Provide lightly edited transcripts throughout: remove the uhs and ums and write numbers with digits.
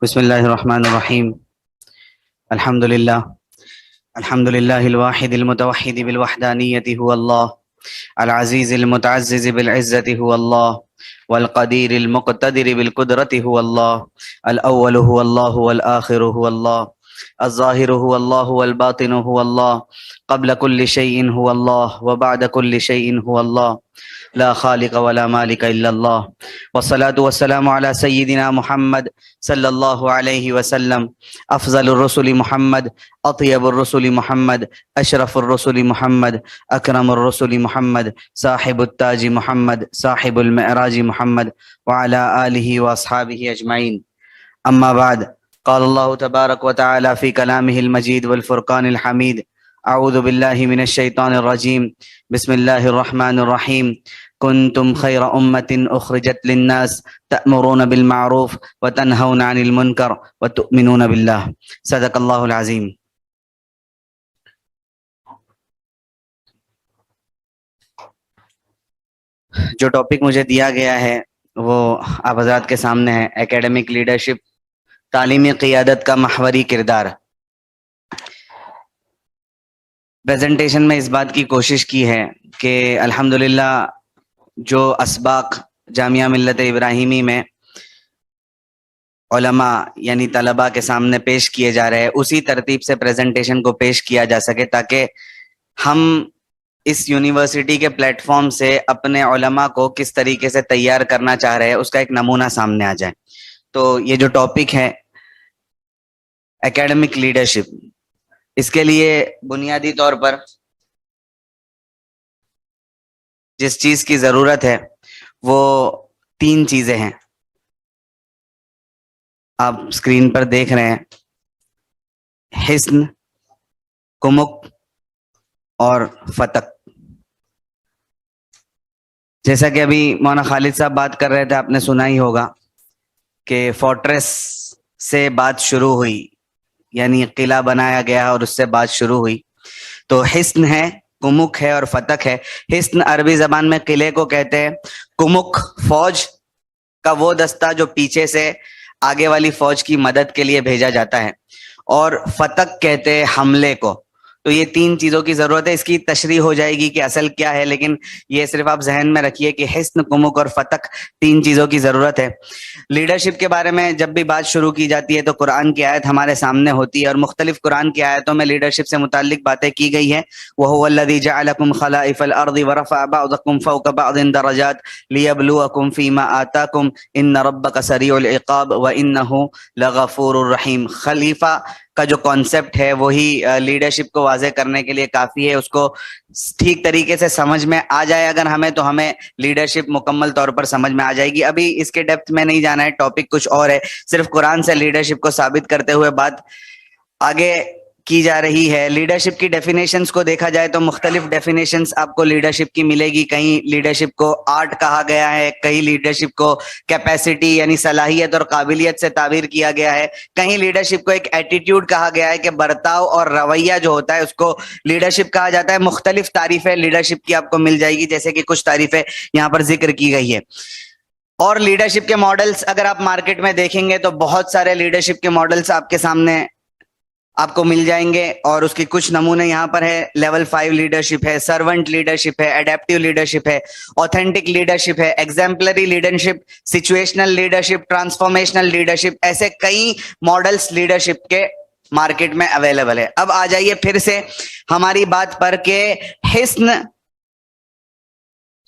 بسم الله الرحمن الرحيم. الحمد لله الواحد المتوحد بالوحدانية هو الله، العزيز المتعزز بالعزة هو الله، والقدير المقتدر بالقدرة هو الله، الأول هو الله والآخر هو الله، الظاهر هو الله والباطن هو الله، قبل كل شيء هو الله وبعد كل شيء هو الله، لا خالق ولا مالك إلا الله، والصلاة والسلام على سيدنا محمد صلى الله عليه وسلم، أفضل الرسل محمد، أطيب الرسل محمد، أشرف الرسل محمد، أكرم الرسل محمد، صاحب التاج محمد، صاحب المعراج محمد، وعلى آله وأصحابه أجمعين. أما بعد، قال الله تبارك وتعالى في كلامه المجيد والفرقان الحميد: أعوذ بالله من الشيطان الرجيم، بسم الله الرحمن الرحيم. كنتم خير أمة أخرجت للناس تأمرون بالمعروف وتنهون عن المنكر وتؤمنون بالله. صدق الله العظيم. جو ٹاپک مجھے دیا گیا ہے وہ آپ حضرات کے سامنے ہے: اکیڈمک لیڈرشپ، تعلیمی قیادت کا محوری کردار۔ پریزنٹیشن میں اس بات کی کوشش کی ہے کہ الحمدللہ جو اسباق جامعہ ملت ابراہیمی میں علماء یعنی طلباء کے سامنے پیش کیے جا رہے ہیں اسی ترتیب سے پریزنٹیشن کو پیش کیا جا سکے، تاکہ ہم اس یونیورسٹی کے پلیٹ فارم سے اپنے علماء کو کس طریقے سے تیار کرنا چاہ رہے ہیں اس کا ایک نمونہ سامنے آ جائے۔ تو یہ جو ٹاپک ہے اکیڈمک لیڈرشپ، اس کے لیے بنیادی طور پر جس چیز کی ضرورت ہے وہ تین چیزیں ہیں، آپ اسکرین پر دیکھ رہے ہیں: حسن، کمک اور فتق۔ جیسا کہ ابھی مولانا خالد صاحب بات کر رہے تھے، آپ نے سنا ہی ہوگا کہ فورٹریس سے بات شروع ہوئی، یعنی قلعہ بنایا گیا اور اس سے بات شروع ہوئی۔ تو حسن ہے، کمک ہے اور فتق ہے۔ حسن عربی زبان میں قلعے کو کہتے ہیں، کمک فوج کا وہ دستہ جو پیچھے سے آگے والی فوج کی مدد کے لیے بھیجا جاتا ہے، اور فتق کہتے ہیں حملے کو۔ تو یہ تین چیزوں کی ضرورت ہے، اس کی تشریح ہو جائے گی کہ اصل کیا ہے، لیکن یہ صرف آپ ذہن میں رکھیے کہ حسن، کمک اور فتق تین چیزوں کی ضرورت ہے۔ لیڈرشپ کے بارے میں جب بھی بات شروع کی جاتی ہے تو قرآن کی آیت ہمارے سامنے ہوتی ہے، اور مختلف قرآن کی آیتوں میں لیڈرشپ سے متعلق باتیں کی گئی ہیں۔ وَهُوَ الَّذِي جَعَلَكُمْ خَلَائِفَ الْأَرْضِ وَرَفَعَ بَعْضَكُمْ فَوْقَ بَعْضٍ دَرَجَاتٍ لِيَبْلُوَكُمْ فِي مَا آتَاكُمْ إِنَّ رَبَّكَ سَرِيعُ الْعِقَابِ وَإِنَّهُ لَغَفُورٌ رَحِيمٌ۔ خلیفہ کا جو کانسیپٹ ہے وہی لیڈرشپ کو واضح کرنے کے لیے کافی ہے۔ اس کو ٹھیک طریقے سے سمجھ میں آ جائے اگر ہمیں، تو ہمیں لیڈرشپ مکمل طور پر سمجھ میں آ جائے گی۔ ابھی اس کے ڈیپتھ میں نہیں جانا ہے، ٹاپک کچھ اور ہے، صرف قرآن سے لیڈرشپ کو ثابت کرتے ہوئے بات آگے کی جا رہی ہے۔ لیڈرشپ کی ڈیفینیشنز کو دیکھا جائے تو مختلف ڈیفینیشنز آپ کو لیڈرشپ کی ملے گی۔ کہیں لیڈرشپ کو آرٹ کہا گیا ہے، کہیں لیڈرشپ کو کیپیسٹی یعنی صلاحیت اور قابلیت سے تعبیر کیا گیا ہے، کہیں لیڈرشپ کو ایک ایٹیٹیوڈ کہا گیا ہے کہ برتاؤ اور رویہ جو ہوتا ہے اس کو لیڈرشپ کہا جاتا ہے۔ مختلف تعریفیں لیڈرشپ کی آپ کو مل جائے گی، جیسے کہ کچھ تعریفیں یہاں پر ذکر کی گئی ہے۔ اور لیڈرشپ کے ماڈلز اگر آپ مارکیٹ میں دیکھیں گے تو بہت سارے لیڈرشپ کے ماڈلز آپ کے سامنے آپ کو مل جائیں گے، اور اس کی کچھ نمونے یہاں پر ہے۔ لیول 5 لیڈرشپ ہے، سرونٹ لیڈرشپ ہے، اڈیپٹیو لیڈرشپ ہے، اوتھینٹک لیڈرشپ ہے، exemplary leadership, situational leadership, transformational leadership, ایسے کئی ماڈلز لیڈرشپ کے مارکیٹ میں اویلیبل ہے۔ اب آ جائیے پھر سے ہماری بات پر کہ حسن،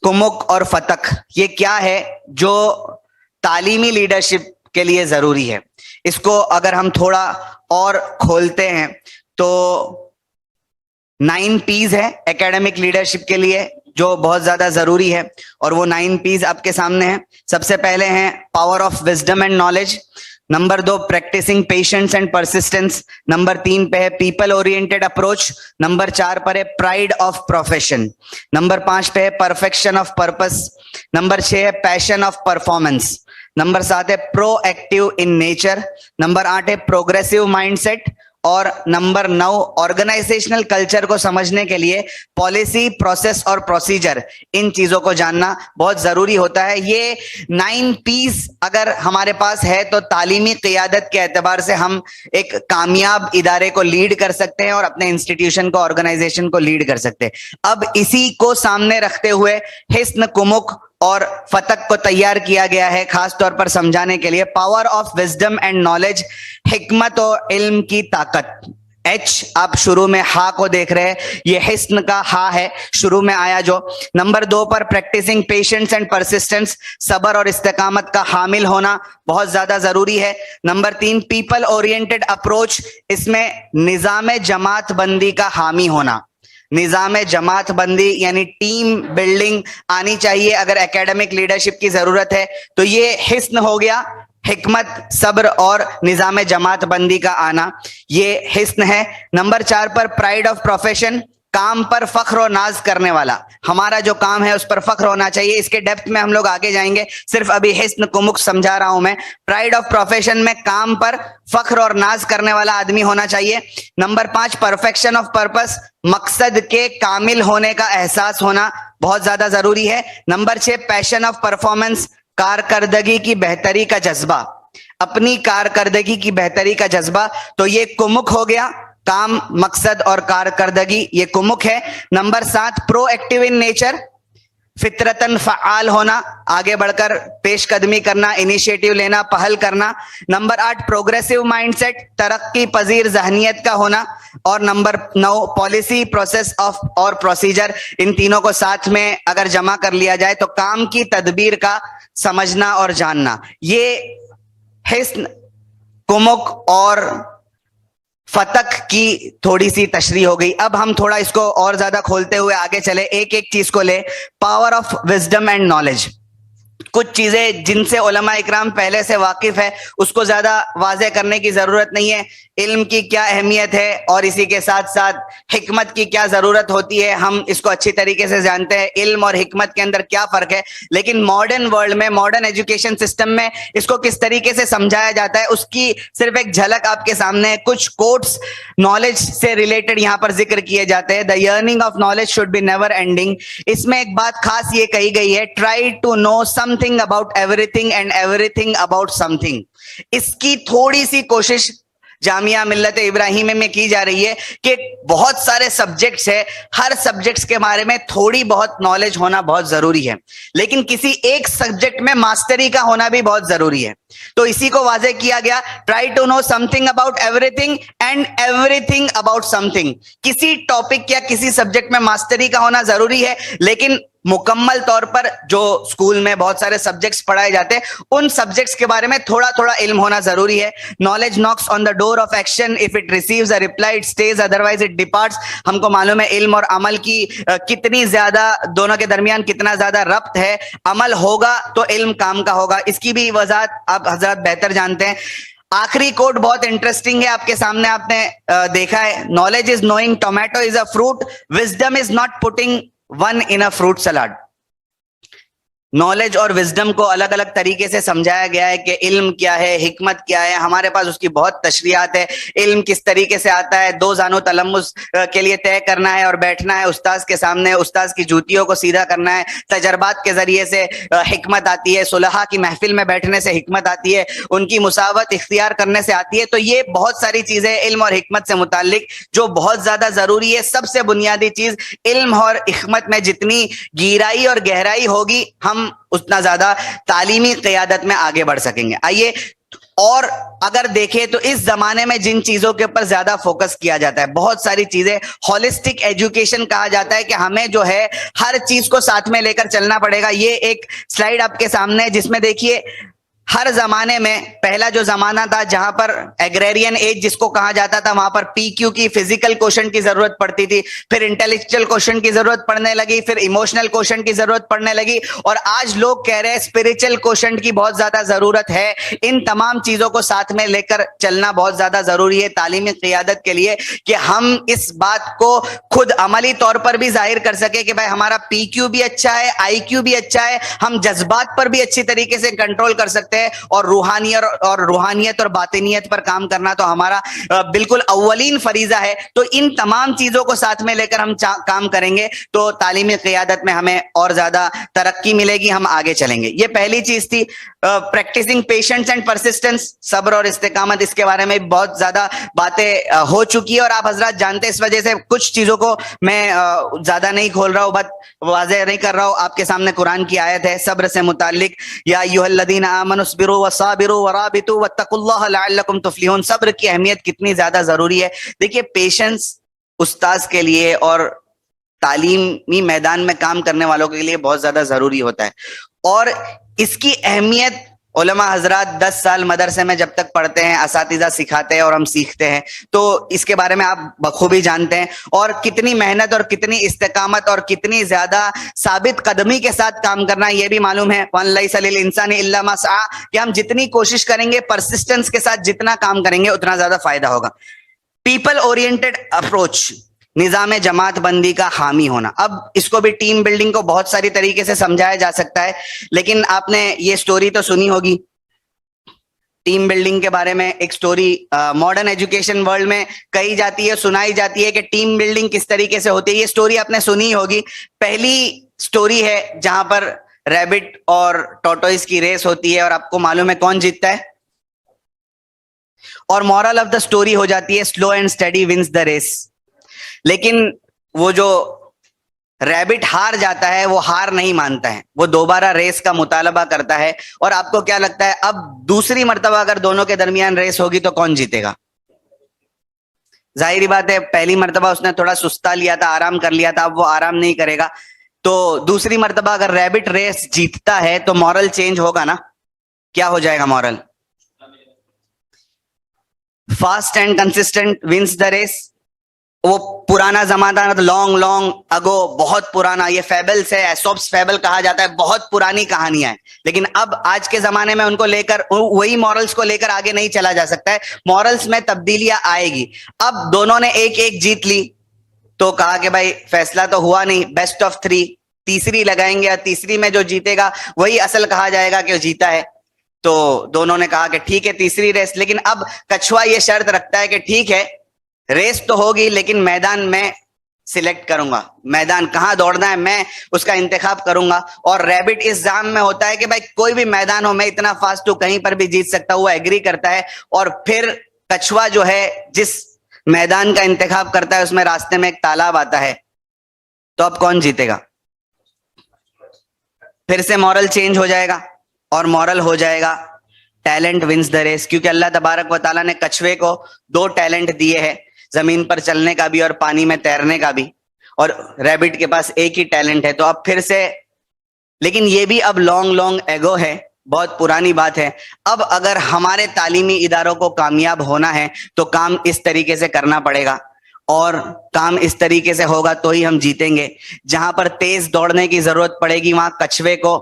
کمک اور فتق یہ کیا ہے جو تعلیمی لیڈرشپ کے لیے ضروری ہے۔ اس کو اگر ہم تھوڑا اور کھولتے ہیں تو 9 P's ہے اکیڈمک لیڈرشپ کے لیے جو بہت زیادہ ضروری ہے، اور وہ 9 P's آپ کے سامنے ہیں۔ سب سے پہلے ہیں power of wisdom and knowledge, number 2 practicing patience and persistence, number 3 پہ ہے پیپل اورینٹڈ اپروچ، نمبر 4 پر ہے پرائڈ آف پروفیشن، نمبر 5 پہ ہے پرفیکشن آف پرپس، نمبر 6 ہے پیشن آف پرفارمنس، نمبر 7 ہے پرو ایکٹیو ان نیچر، نمبر 8 ہے پروگریسو مائنڈ سیٹ، اور نمبر 9 آرگنائزیشنل کلچر کو سمجھنے کے لیے پالیسی, پروسیس اور پروسیجر, ان چیزوں کو جاننا بہت ضروری ہوتا ہے. یہ 9 P's اگر ہمارے پاس ہے تو تعلیمی قیادت کے اعتبار سے ہم ایک کامیاب ادارے کو لیڈ کر سکتے ہیں اور اپنے انسٹیٹیوشن کو, آرگنائزیشن کو لیڈ کر سکتے ہیں. اب اسی کو سامنے رکھتے ہوئے حسن, کمک اور فتق کو تیار کیا گیا ہے خاص طور پر سمجھانے کے لیے. Power of wisdom and knowledge, حکمت اور علم کی طاقت. ایچ آپ شروع میں ہا کو دیکھ رہے ہیں, یہ حسن کا ہا ہے شروع میں آیا جو. نمبر 2 پر پریکٹسنگ پیشنس اینڈ پرسسٹنس, صبر اور استقامت کا حامل ہونا بہت زیادہ ضروری ہے. نمبر 3 پیپل اورینٹڈ اپروچ, اس میں نظام جماعت بندی کا حامی ہونا. نظام جماعت بندی یعنی ٹیم بلڈنگ آنی چاہیے اگر اکیڈمک لیڈرشپ کی ضرورت ہے تو یہ حسن ہو گیا. حکمت, صبر اور نظام جماعت بندی کا آنا یہ حسن ہے. نمبر 4 پر پرائڈ آف پروفیشن, کام پر فخر و ناز کرنے والا. ہمارا جو کام ہے اس پر فخر ہونا چاہیے. اس کے ڈیپتھ میں ہم لوگ آگے جائیں گے, صرف ابھی حسن کمک سمجھا رہا ہوں میں. پرائڈ آف پروفیشن میں کام پر فخر اور ناز کرنے والا آدمی ہونا چاہیے. نمبر 5 پرفیکشن آف پرپس, مقصد کے کامل ہونے کا احساس ہونا بہت زیادہ ضروری ہے. نمبر 6 پیشن آف پرفارمنس, کارکردگی کی بہتری کا جذبہ, اپنی کارکردگی کی بہتری کا جذبہ. تو یہ کمک ہو گیا, کام, مقصد اور کارکردگی, یہ کمک ہے. Number 7 proactive in nature, فطرتاً فعال ہونا, آگے بڑھ کر پیش قدمی کرنا, انیشیٹو لینا, پہل کرنا. نمبر 8 پروگریسو مائنڈ سیٹ, ترقی پذیر ذہنیت کا ہونا. اور نمبر 9 پالیسی, پروسیس آف اور پروسیجر, ان تینوں کو ساتھ میں اگر جمع کر لیا جائے تو کام کی تدبیر کا سمجھنا اور جاننا. یہ حسن, کمک اور فتق کی تھوڑی سی تشریح ہو گئی. اب ہم تھوڑا اس کو اور زیادہ کھولتے ہوئے آگے چلے, ایک ایک چیز کو لے. Power of wisdom and knowledge, کچھ چیزیں جن سے علماء اکرام پہلے سے واقف ہے اس کو زیادہ واضح کرنے کی ضرورت نہیں ہے. علم کی کیا اہمیت ہے اور اسی کے ساتھ ساتھ حکمت کی کیا ضرورت ہوتی ہے, ہم اس کو اچھی طریقے سے جانتے ہیں. علم اور حکمت کے اندر کیا فرق ہے, لیکن ماڈرن ورلڈ میں, ماڈرن ایجوکیشن سسٹم میں اس کو کس طریقے سے سمجھایا جاتا ہے اس کی صرف ایک جھلک آپ کے سامنے ہے. کچھ کوٹس نالج سے ریلیٹڈ یہاں پر ذکر کیے جاتے ہیں. The learning of knowledge should be never ending. اس میں ایک بات خاص یہ کہی گئی ہے, try to know something about everything and everything about something. اس کی تھوڑی سی کوشش جامعہ ملت ابراہیم میں کی جا رہی ہے کہ بہت سارے سبجیکٹس ہیں, ہر سبجیکٹس کے بارے میں تھوڑی بہت نالج ہونا بہت ضروری ہے, لیکن کسی ایک سبجیکٹ میں ماسٹری کا ہونا بھی بہت ضروری ہے. تو اسی کو واضح کیا گیا, try to know something about everything and everything about something. کسی ٹاپک یا کسی سبجیکٹ میں ماسٹری کا ہونا ضروری ہے, لیکن مکمل طور پر جو اسکول میں بہت سارے سبجیکٹس پڑھائے جاتے ہیں ان سبجیکٹس کے بارے میں تھوڑا تھوڑا علم ہونا ضروری ہے. Knowledge knocks on the door of action, if it receives a reply it stays, otherwise it ڈپارٹس. ہم کو معلوم ہے علم اور عمل کی کتنی زیادہ, دونوں کے درمیان کتنا زیادہ ربط ہے. عمل ہوگا تو علم کام کا ہوگا, اس کی بھی وضاحت آپ حضرات بہتر جانتے ہیں. آخری کوٹ بہت انٹرسٹنگ ہے, آپ کے سامنے آپ نے دیکھا ہے, knowledge is knowing tomato is a fruit, wisdom is not putting one in a fruit salad. Knowledge اور وزڈم کو الگ الگ طریقے سے سمجھایا گیا ہے کہ علم کیا ہے, حکمت کیا ہے. ہمارے پاس اس کی بہت تشریحات ہے. علم کس طریقے سے آتا ہے, 2 زانو تلمس کے لیے طے کرنا ہے اور بیٹھنا ہے استاذ کے سامنے, استاذ کی جوتیوں کو سیدھا کرنا ہے. تجربات کے ذریعے سے حکمت آتی ہے, صلحاء کی محفل میں بیٹھنے سے حکمت آتی ہے, ان کی مساوات اختیار کرنے سے آتی ہے. تو یہ بہت ساری چیزیں علم اور حکمت سے متعلق جو بہت زیادہ ضروری ہے. سب سے بنیادی چیز, علم اور حکمت میں جتنی گہرائی اور گہرائی ہوگی ہم اتنا زیادہ تعلیمی قیادت میں آگے بڑھ سکیں گے. آئیے اور اگر دیکھیں تو اس زمانے میں جن چیزوں کے اوپر زیادہ فوکس کیا جاتا ہے, بہت ساری چیزیں, ہولسٹک ایجوکیشن کہا جاتا ہے کہ ہمیں جو ہے ہر چیز کو ساتھ میں لے کر چلنا پڑے گا. یہ ایک سلائیڈ آپ کے سامنے ہے جس میں دیکھیے ہر زمانے میں پہلا جو زمانہ تھا جہاں پر ایگریرین ایج جس کو کہا جاتا تھا, وہاں پر پی کیو کی, فزیکل کوشن کی ضرورت پڑتی تھی, پھر انٹلیکچوئل کوشن کی ضرورت پڑنے لگی, پھر ایموشنل کوشن کی ضرورت پڑنے لگی, اور آج لوگ کہہ رہے ہیں اسپرچل کوشن کی بہت زیادہ ضرورت ہے. ان تمام چیزوں کو ساتھ میں لے کر چلنا بہت زیادہ ضروری ہے تعلیمی قیادت کے لیے, کہ ہم اس بات کو خود عملی طور پر بھی ظاہر کر سکے کہ بھائی ہمارا پی کیو بھی اچھا ہے, آئی کیو بھی اچھا ہے, ہم جذبات پر بھی اچھی طریقے سے کنٹرول کر سکتے ہیں, ہے, اور روحانیت اور باطنیت پر کام کرنا تو ہمارا بالکل اولین فریضہ ہے. تو ان تمام چیزوں کو ساتھ میں لے کر ہم کام کریں گے تو تعلیمی قیادت میں ہمیں اور زیادہ ترقی ملے گی, ہم آگے چلیں گے. یہ پہلی چیز تھی, پریکٹسنگ پیشنس اینڈ پرسسٹنس, صبر اور استقامت. اس کے بارے میں بہت زیادہ باتیں ہو چکی ہے اور آپ حضرات جانتے ہیں, اس وجہ سے کچھ چیزوں کو میں زیادہ نہیں کھول رہا ہوں, بات واضح نہیں کر رہا ہوں. آپ کے سامنے قرآن کی آیت ہے صبر سے متعلق, یا ایھا الذین آمنوا اصبروا وصابروا ورابطوا واتقوا اللہ لعلکم تفلحون. صبر کی اہمیت کتنی زیادہ ضروری ہے. دیکھیے پیشنس استاذ کے لیے اور تعلیمی میدان میں کام کرنے والوں کے لیے بہت زیادہ ضروری ہوتا ہے, اور اس کی اہمیت علماء حضرات 10 سال مدرسے میں جب تک پڑھتے ہیں, اساتذہ سکھاتے ہیں اور ہم سیکھتے ہیں, تو اس کے بارے میں آپ بخوبی جانتے ہیں. اور کتنی محنت اور کتنی استقامت اور کتنی زیادہ ثابت قدمی کے ساتھ کام کرنا یہ بھی معلوم ہے. وَأَن لَيْسَ لِلْإِنسَانِ إِلَّا مَا سَعَىٰ, کہ ہم جتنی کوشش کریں گے, پرسسٹنس کے ساتھ جتنا کام کریں گے اتنا زیادہ فائدہ ہوگا. پیپل اورینٹڈ اپروچ, نظام جماعت بندی کا حامی ہونا. اب اس کو بھی ٹیم بلڈنگ کو بہت ساری طریقے سے سمجھایا جا سکتا ہے, لیکن آپ نے یہ سٹوری تو سنی ہوگی ٹیم بلڈنگ کے بارے میں. ایک سٹوری ماڈرن ایجوکیشن ورلڈ میں کہی جاتی ہے, سنائی جاتی ہے کہ ٹیم بلڈنگ کس طریقے سے ہوتی ہے. یہ سٹوری آپ نے سنی ہوگی. پہلی سٹوری ہے جہاں پر ریبٹ اور ٹورٹوئس کی ریس ہوتی ہے, اور آپ کو معلوم ہے کون جیتتا ہے, اور مورل آف دا سٹوری ہو جاتی ہے slow and steady wins the race. لیکن وہ جو ریبٹ ہار جاتا ہے وہ ہار نہیں مانتا ہے, وہ دوبارہ ریس کا مطالبہ کرتا ہے. اور آپ کو کیا لگتا ہے اب دوسری مرتبہ اگر دونوں کے درمیان ریس ہوگی تو کون جیتے گا؟ ظاہری بات ہے پہلی مرتبہ اس نے تھوڑا سستا لیا تھا, آرام کر لیا تھا, اب وہ آرام نہیں کرے گا. تو دوسری مرتبہ اگر ریبٹ ریس جیتتا ہے تو مورل چینج ہوگا نا. کیا ہو جائے گا moral? Fast and consistent wins the race. وہ پرانا زمانہ لانگ اگو, بہت پرانا, یہ فیبلز ہے, ایسوپس فیبل کہا جاتا ہے, بہت پرانی کہانیاں ہیں. لیکن اب آج کے زمانے میں ان کو لے کر, وہی مورلز کو لے کر آگے نہیں چلا جا سکتا ہے. مورلز میں تبدیلیاں آئے گی. اب دونوں نے ایک جیت لی تو کہا کہ بھائی فیصلہ تو ہوا نہیں, بیسٹ آف 3, تیسری لگائیں گے, اور تیسری میں جو جیتے گا وہی اصل کہا جائے گا کہ وہ جیتا ہے. تو دونوں نے کہا کہ ٹھیک ہے تیسری ریس. لیکن اب کچھوا یہ شرط رکھتا ہے کہ ٹھیک ہے ریس تو ہوگی لیکن میدان میں سلیکٹ کروں گا, میدان کہاں دوڑنا ہے میں اس کا انتخاب کروں گا. اور ریبٹ اس ذہن میں ہوتا ہے کہ بھائی کوئی بھی میدان ہو, میں اتنا فاسٹ ہوں کہیں پر بھی جیت سکتا ہوں, وہ ایگری کرتا ہے. اور پھر کچھوا جو ہے جس میدان کا انتخاب کرتا ہے اس میں راستے میں ایک تالاب آتا ہے, تو اب کون جیتے گا؟ پھر سے مورل چینج ہو جائے گا, اور مورل ہو جائے گا ٹیلنٹ ونس دا ریس. کیونکہ اللہ تبارک و تعالیٰ نے کچھوے کو 2 ٹیلنٹ دیے ہیں, زمین پر چلنے کا بھی اور پانی میں تیرنے کا بھی, اور ریبٹ کے پاس ایک ہی ٹیلنٹ ہے. تو اب پھر سے, لیکن یہ بھی اب لانگ ایگو ہے, بہت پرانی بات ہے. اب اگر ہمارے تعلیمی اداروں کو کامیاب ہونا ہے تو کام اس طریقے سے کرنا پڑے گا, اور کام اس طریقے سے ہوگا تو ہی ہم جیتیں گے. جہاں پر تیز دوڑنے کی ضرورت پڑے گی وہاں کچھوے کو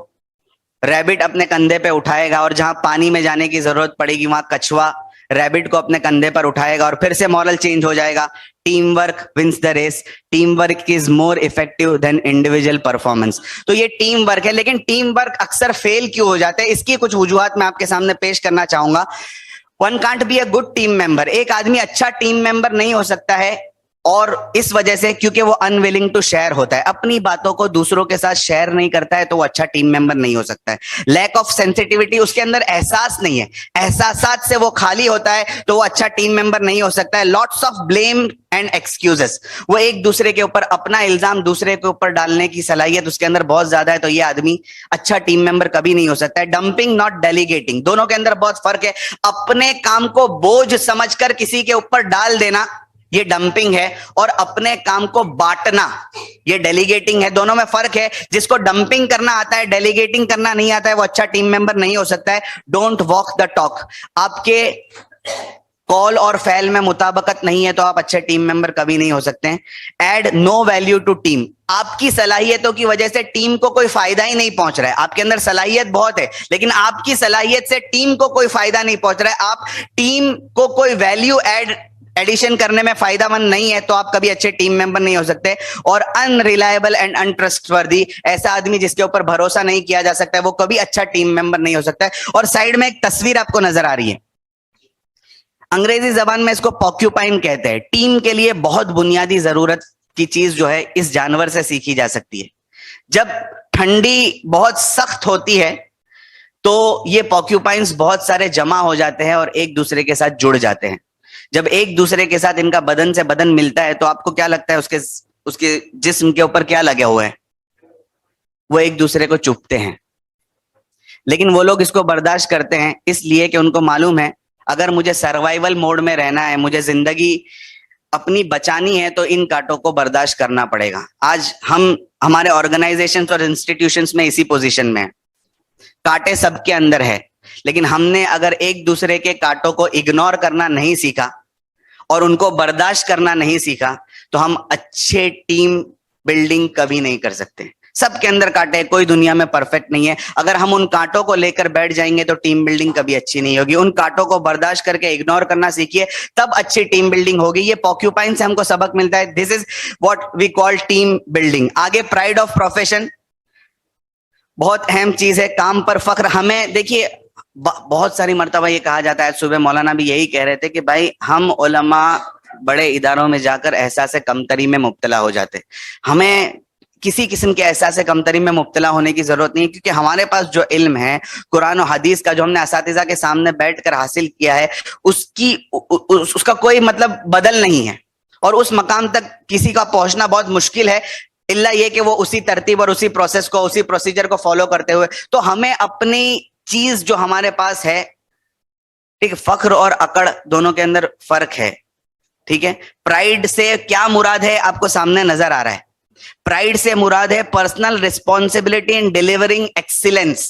ریبٹ اپنے کندھے پہ اٹھائے گا, اور جہاں پانی میں جانے کی ضرورت پڑے گی وہاں کچھوا ریبٹ کو اپنے کندھے پر اٹھائے گا. اور پھر سے مورل چینج ہو جائے گا, team work wins the race, team work is more effective than individual performance. تو یہ ٹیم ورک ہے, لیکن ٹیم ورک اکثر فیل کیوں ہو جاتے ہیں, اس کی کچھ وجوہات میں آپ کے سامنے پیش کرنا چاہوں گا. One can't be a good team member, ایک آدمی اچھا ٹیم ممبر نہیں ہو سکتا ہے, اور اس وجہ سے کیونکہ وہ انویلنگ ٹو شیئر ہوتا ہے, اپنی باتوں کو دوسروں کے ساتھ شیئر نہیں کرتا ہے, تو وہ اچھا ٹیم ممبر نہیں ہو سکتا ہے. لیک آف سینسٹیوٹی, اس کے اندر احساس نہیں ہے, احساسات سے وہ خالی ہوتا ہے, تو وہ اچھا ٹیم ممبر نہیں ہو سکتا ہے. Lots of blame and excuses, وہ ایک دوسرے کے اوپر اپنا الزام دوسرے کے اوپر ڈالنے کی صلاحیت اس کے اندر بہت زیادہ ہے, تو یہ آدمی اچھا ٹیم ممبر کبھی نہیں ہو سکتا ہے. ڈمپنگ ناٹ ڈیلیگیٹنگ, دونوں کے اندر بہت فرق ہے. اپنے کام کو بوجھ سمجھ کر کسی کے اوپر ڈال دینا یہ ڈمپنگ ہے, اور اپنے کام کو بانٹنا یہ ڈیلیگیٹنگ ہے. دونوں میں فرق ہے. جس کو ڈمپنگ کرنا آتا ہے, ڈیلیگیٹنگ کرنا نہیں آتا ہے, وہ اچھا ٹیم ممبر نہیں ہو سکتا ہے. ڈونٹ واک دا ٹاک, آپ کے کال اور فعل میں مطابقت نہیں ہے تو آپ اچھے ٹیم ممبر کبھی نہیں ہو سکتے ہیں. Add no value to team, آپ کی صلاحیتوں کی وجہ سے ٹیم کو کوئی فائدہ ہی نہیں پہنچ رہا ہے. آپ کے اندر صلاحیت بہت ہے, لیکن آپ کی صلاحیت سے ٹیم کو کوئی فائدہ نہیں پہنچ رہا ہے. آپ ٹیم کو کوئی ویلیو ایڈیشن کرنے میں فائدہ مند نہیں ہے تو آپ کبھی اچھے ٹیم ممبر نہیں ہو سکتے. اور ان ریلائبل اینڈ ان ٹرسٹ وردی, ایسا آدمی جس کے اوپر بھروسہ نہیں کیا جا سکتا ہے, وہ کبھی اچھا ٹیم ممبر نہیں ہو سکتا ہے. اور سائڈ میں ایک تصویر آپ کو نظر آ رہی ہے, انگریزی زبان میں اس کو پاکیوپائن کہتے ہیں. ٹیم کے لیے بہت بنیادی ضرورت کی چیز جو ہے اس جانور سے سیکھی جا سکتی ہے. جب ٹھنڈی بہت سخت ہوتی ہے تو یہ پاکیوپائنز بہت سارے جمع ہو جاتے ہیں اور ایک دوسرے کے ساتھ جڑ جاتے ہیں. جب ایک دوسرے کے ساتھ ان کا بدن سے بدن ملتا ہے تو آپ کو کیا لگتا ہے اس کے جسم کے اوپر کیا لگے ہوئے ہیں؟ وہ ایک دوسرے کو چبھتے ہیں. لیکن وہ لوگ اس کو برداشت کرتے ہیں اس لیے کہ ان کو معلوم ہے اگر مجھے سروائیول موڈ میں رہنا ہے, مجھے زندگی اپنی بچانی ہے, تو ان کانٹوں کو برداشت کرنا پڑے گا. آج ہم ہمارے آرگنائزیشنز اور انسٹیٹیوشنز میں اسی پوزیشن میں ہیں. کانٹے سب کے اندر ہے, لیکن ہم نے اگر ایک دوسرے کے کانٹوں کو اگنور کرنا نہیں سیکھا اور ان کو برداشت کرنا نہیں سیکھا تو ہم اچھے ٹیم بلڈنگ کبھی نہیں کر سکتے. سب کے اندر کانٹے, کوئی دنیا میں پرفیکٹ نہیں ہے. اگر ہم ان کانٹوں کو لے کر بیٹھ جائیں گے تو ٹیم بلڈنگ کبھی اچھی نہیں ہوگی. ان کانٹوں کو برداشت کر کے اگنور کرنا سیکھیے, تب اچھی ٹیم بلڈنگ ہوگی. یہ پاکیوپائن سے ہم کو سبق ملتا ہے. This is what we call team building. آگے پرائڈ آف پروفیشن بہت اہم چیز ہے. کام پر فخر. ہمیں دیکھیے بہت ساری مرتبہ یہ کہا جاتا ہے, صبح مولانا بھی یہی کہہ رہے تھے کہ بھائی ہم علماء بڑے اداروں میں جا کر احساس کمتری میں مبتلا ہو جاتے. ہمیں کسی قسم کے احساس کمتری میں مبتلا ہونے کی ضرورت نہیں ہے, کیونکہ ہمارے پاس جو علم ہے قرآن و حدیث کا, جو ہم نے اساتذہ کے سامنے بیٹھ کر حاصل کیا ہے, اس کا کوئی مطلب بدل نہیں ہے. اور اس مقام تک کسی کا پہنچنا بہت مشکل ہے, اللہ یہ کہ وہ اسی ترتیب اور اسی پروسیس کو, اسی پروسیجر کو فالو کرتے ہوئے. تو ہمیں اپنی چیز جو ہمارے پاس ہے, ٹھیک, فخر اور اکڑ دونوں کے اندر فرق ہے. ٹھیک ہے, پرائڈ سے کیا مراد ہے آپ کو سامنے نظر آ رہا ہے. پرائڈ سے مراد ہے personal responsibility in delivering excellence.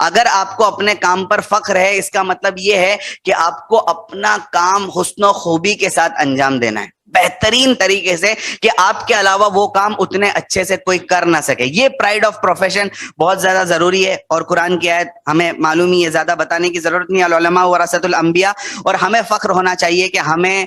اگر آپ کو اپنے کام پر فخر ہے, اس کا مطلب یہ ہے کہ آپ کو اپنا کام حسن و خوبی کے ساتھ انجام دینا ہے, بہترین طریقے سے, کہ آپ کے علاوہ وہ کام اتنے اچھے سے کوئی کر نہ سکے. یہ پرائڈ آف پروفیشن بہت زیادہ ضروری ہے. اور قرآن کی آیت ہمیں معلوم ہی ہے, زیادہ بتانے کی ضرورت نہیں. العلماء ورثۃ الانبیاء. اور ہمیں فخر ہونا چاہیے کہ ہمیں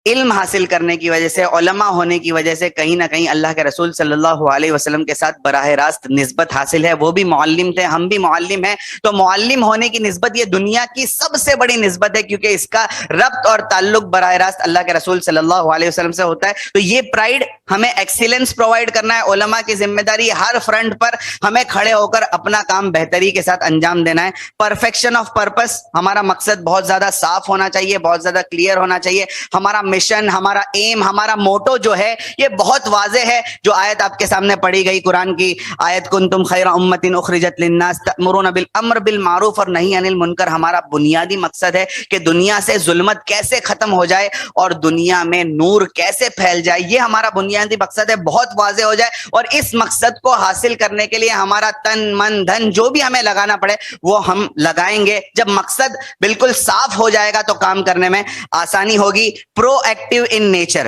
علم حاصل کرنے کی وجہ سے, علماء ہونے کی وجہ سے کہیں نہ کہیں اللہ کے رسول صلی اللہ علیہ وسلم کے ساتھ براہ راست نسبت حاصل ہے. وہ بھی معلم تھے, ہم بھی معلم ہیں. تو معلم ہونے کی نسبت یہ دنیا کی سب سے بڑی نسبت ہے, کیونکہ اس کا ربط اور تعلق براہ راست اللہ کے رسول صلی اللہ علیہ وسلم سے ہوتا ہے. تو یہ پرائڈ, ہمیں ایکسیلنس پرووائڈ کرنا ہے. علماء کی ذمہ داری ہر فرنٹ پر ہمیں کھڑے ہو کر اپنا کام بہتری کے ساتھ انجام دینا ہے. پرفیکشن آف پرپس, ہمارا مقصد بہت زیادہ صاف ہونا چاہیے, بہت زیادہ کلیئر ہونا چاہیے. ہمارا مشن, ہمارا ایم, ہمارا موٹو جو ہے یہ بہت واضح ہے. جو آیت آپ کے سامنے پڑھی گئی قرآن کی آیت, کنتم خیر امۃ اخرجت للناس تأمرون بالامر بالمعروف اور نہی عن المنکر, ہمارا بنیادی مقصد ہے کہ دنیا سے ظلمت کیسے ختم ہو جائے اور دنیا میں نور کیسے پھیل جائے. یہ ہمارا بنیادی مقصد ہے, بہت واضح ہو جائے. اور اس مقصد کو حاصل کرنے کے لیے ہمارا تن من دھن جو بھی ہمیں لگانا پڑے وہ ہم لگائیں گے. جب مقصد بالکل صاف ہو جائے گا تو کام کرنے میں آسانی ہوگی. پرو ایکٹیو ان نیچر,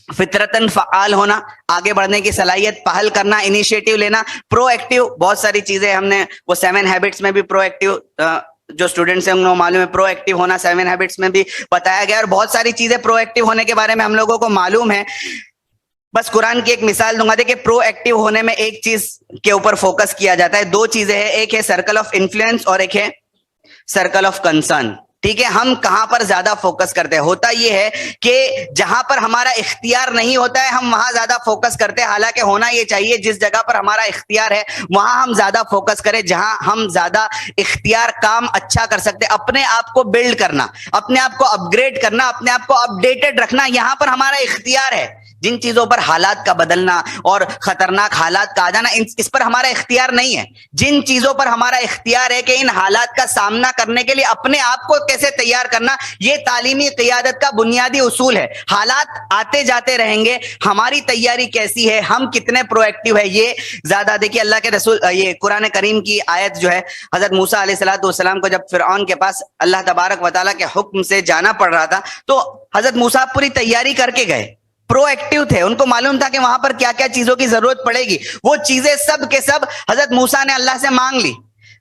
فطرتاً فعال ہونا, آگے بڑھنے کی صلاحیت, پہل کرنا, انیشیٹو لینا. پرو ایکٹیو بہت ساری چیزیں ہم نے وہ 7 ہیبٹس میں بھی پرو ایکٹیو, جو اسٹوڈنٹس ہیں انہوں معلوم ہے پرو ایکٹیو ہونا 7 ہیبٹس میں بھی بتایا گیا. اور بہت ساری چیزیں پرو ایکٹیو ہونے کے بارے میں ہم لوگوں کو معلوم ہے. بس قرآن کی ایک مثال دوں گا. دیکھیں پرو ایکٹیو ہونے میں ایک چیز کے اوپر فوکس کیا جاتا ہے, 2 چیزیں ہیں, ایک ہے سرکل آف انفلوئنس اور ایک ہے سرکل آف کنسرن. ٹھیک ہے, ہم کہاں پر زیادہ فوکس کرتے ہیں؟ ہوتا یہ ہے کہ جہاں پر ہمارا اختیار نہیں ہوتا ہے ہم وہاں زیادہ فوکس کرتے ہیں. حالانکہ ہونا یہ چاہیے جس جگہ پر ہمارا اختیار ہے وہاں ہم زیادہ فوکس کریں, جہاں ہم زیادہ اختیار کام اچھا کر سکتے. اپنے آپ کو بلڈ کرنا, اپنے آپ کو اپ گریڈ کرنا, اپنے آپ کو اپ ڈیٹڈ رکھنا, یہاں پر ہمارا اختیار ہے. جن چیزوں پر حالات کا بدلنا اور خطرناک حالات کا آ جانا, اس پر ہمارا اختیار نہیں ہے. جن چیزوں پر ہمارا اختیار ہے کہ ان حالات کا سامنا کرنے کے لیے اپنے آپ کو کیسے تیار کرنا, یہ تعلیمی قیادت کا بنیادی اصول ہے. حالات آتے جاتے رہیں گے, ہماری تیاری کیسی ہے, ہم کتنے پرو ایکٹیو ہے, یہ زیادہ. دیکھیے اللہ کے رسول, یہ قرآن کریم کی آیت جو ہے, حضرت موسیٰ علیہ الصلوۃ والسلام کو جب فرعون کے پاس اللہ تبارک و تعالیٰ کے حکم سے جانا پڑ رہا تھا تو حضرت موسیٰ پوری تیاری کر کے گئے, پرو ایکٹیو تھے. ان کو معلوم تھا کہ وہاں پر کیا کیا چیزوں کی ضرورت پڑے گی. وہ چیزیں سب کے سب حضرت موسیٰ نے اللہ سے مانگ لی.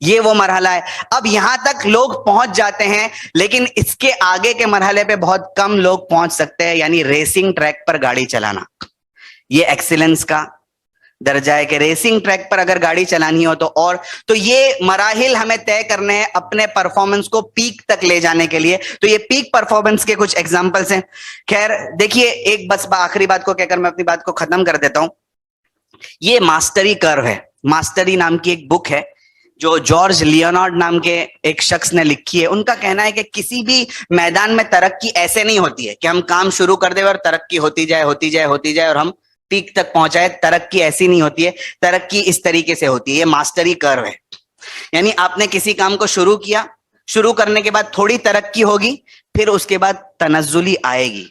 یہ وہ مرحلہ ہے. اب یہاں تک لوگ پہنچ جاتے ہیں, لیکن اس کے آگے کے مرحلے پہ بہت کم لوگ پہنچ سکتے ہیں, یعنی ریسنگ ٹریک پر گاڑی چلانا. یہ ایکسیلنس کا درجہ ہے کہ ریسنگ ٹریک پر اگر گاڑی چلانی ہو تو یہ مراحل ہمیں طے کرنے ہیں اپنے پرفارمنس کو پیک تک لے جانے کے لیے. تو یہ پیک پرفارمنس کے کچھ ایگزامپلس ہیں. خیر دیکھیے, ایک بس آخری بات کو کہہ کر میں اپنی بات کو ختم کر دیتا ہوں. یہ ماسٹری کرو ہے, ماسٹری نام کی ایک بک ہے جو جارج لیونارڈ نام کے ایک شخص نے لکھی ہے. ان کا کہنا ہے کہ کسی بھی میدان میں ترقی ایسے نہیں ہوتی ہے کہ ہم کام شروع کر دیں اور ترقی ہوتی جائے اور ہم پیک تک پہنچائے. ترقی ایسی نہیں ہوتی ہے, ترقی اس طریقے سے ہوتی ہے. یہ ماسٹری کرو ہے, یعنی آپ نے کسی کام کو شروع کیا, شروع کرنے کے بعد تھوڑی ترقی ہوگی, پھر اس کے بعد تنزلی آئے گی,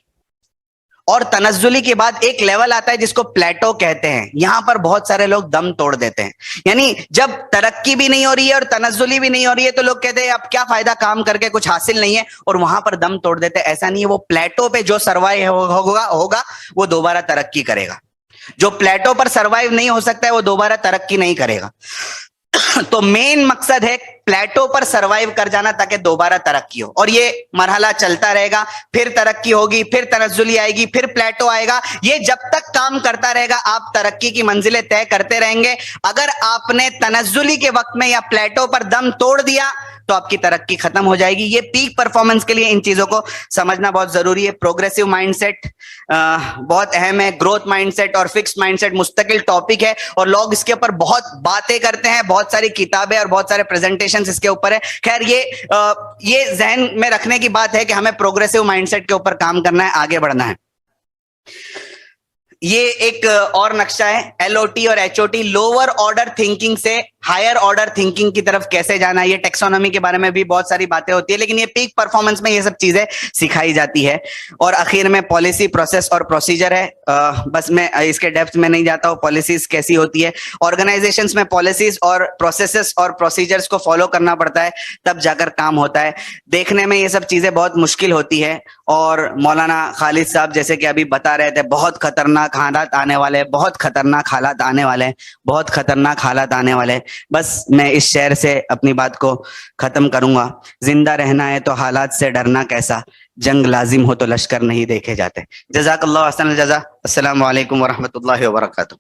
اور تنزلی کے بعد ایک لیول آتا ہے جس کو پلیٹو کہتے ہیں. یہاں پر بہت سارے لوگ دم توڑ دیتے ہیں. یعنی جب ترقی بھی نہیں ہو رہی ہے اور تنزلی بھی نہیں ہو رہی ہے تو لوگ کہتے ہیں اب کیا فائدہ کام کر کے, کچھ حاصل نہیں ہے, اور وہاں پر دم توڑ دیتے ہیں. ایسا نہیں ہے, وہ پلیٹو پہ جو سروائیو ہوگا وہ دوبارہ ترقی کرے گا. جو پلیٹو پر سروائیو نہیں ہو سکتا ہے وہ دوبارہ ترقی نہیں کرے گا. تو مین مقصد ہے پلیٹو پر سروائیو کر جانا تاکہ دوبارہ ترقی ہو, اور یہ مرحلہ چلتا رہے گا. پھر ترقی ہوگی, پھر تنزلی آئے گی, پھر پلیٹو آئے گا. یہ جب تک کام کرتا رہے گا آپ ترقی کی منزلیں طے کرتے رہیں گے. اگر آپ نے تنزلی کے وقت میں یا پلیٹو پر دم توڑ دیا تو آپ کی ترقی ختم ہو جائے گی. یہ پیک پرفارمنس کے لیے ان چیزوں کو سمجھنا بہت ضروری ہے. پروگریسو مائنڈ سیٹ بہت اہم ہے. گروتھ مائنڈ سیٹ اور فکس مائنڈ سیٹ مستقل ٹاپک ہے, اور لوگ اس کے اوپر بہت باتیں کرتے ہیں, بہت ساری کتابیں اور بہت سارے پریزنٹیشن اس کے اوپر ہے. خیر یہ ذہن میں رکھنے کی بات ہے کہ ہمیں پروگریسو مائنڈ سیٹ کے اوپر کام کرنا ہے, آگے بڑھنا ہے. یہ ایک اور نقشہ ہے, LOT اور HOT, لوور آرڈر تھنکنگ سے ہائر آرڈر تھنکنگ کی طرف کیسے جانا. یہ ٹیکسونومی کے بارے میں بھی بہت ساری باتیں ہوتی ہے, لیکن یہ پیک پرفارمنس میں یہ سب چیزیں سکھائی جاتی ہے. اور اخیر میں پالیسی, پروسیس اور پروسیجر ہے. بس میں اس کے ڈیپتھ میں نہیں جاتا ہوں. پالیسیز کیسی ہوتی ہے, آرگنائزیشنز میں پالیسیز اور پروسیسز اور پروسیجرز کو فالو کرنا پڑتا ہے, تب جا کر کام ہوتا ہے. دیکھنے میں یہ سب چیزیں بہت مشکل ہوتی ہے, اور مولانا خالد صاحب جیسے کہ ابھی بتا رہے تھے بہت خطرناک حالات آنے والے, بہت خطرناک حالات آنے والے, بہت خطرناک حالات آنے والے. بس میں اس شعر سے اپنی بات کو ختم کروں گا. زندہ رہنا ہے تو حالات سے ڈرنا کیسا, جنگ لازم ہو تو لشکر نہیں دیکھے جاتے. جزاک اللہ احسن الجزا. السلام علیکم ورحمۃ اللہ وبرکاتہ.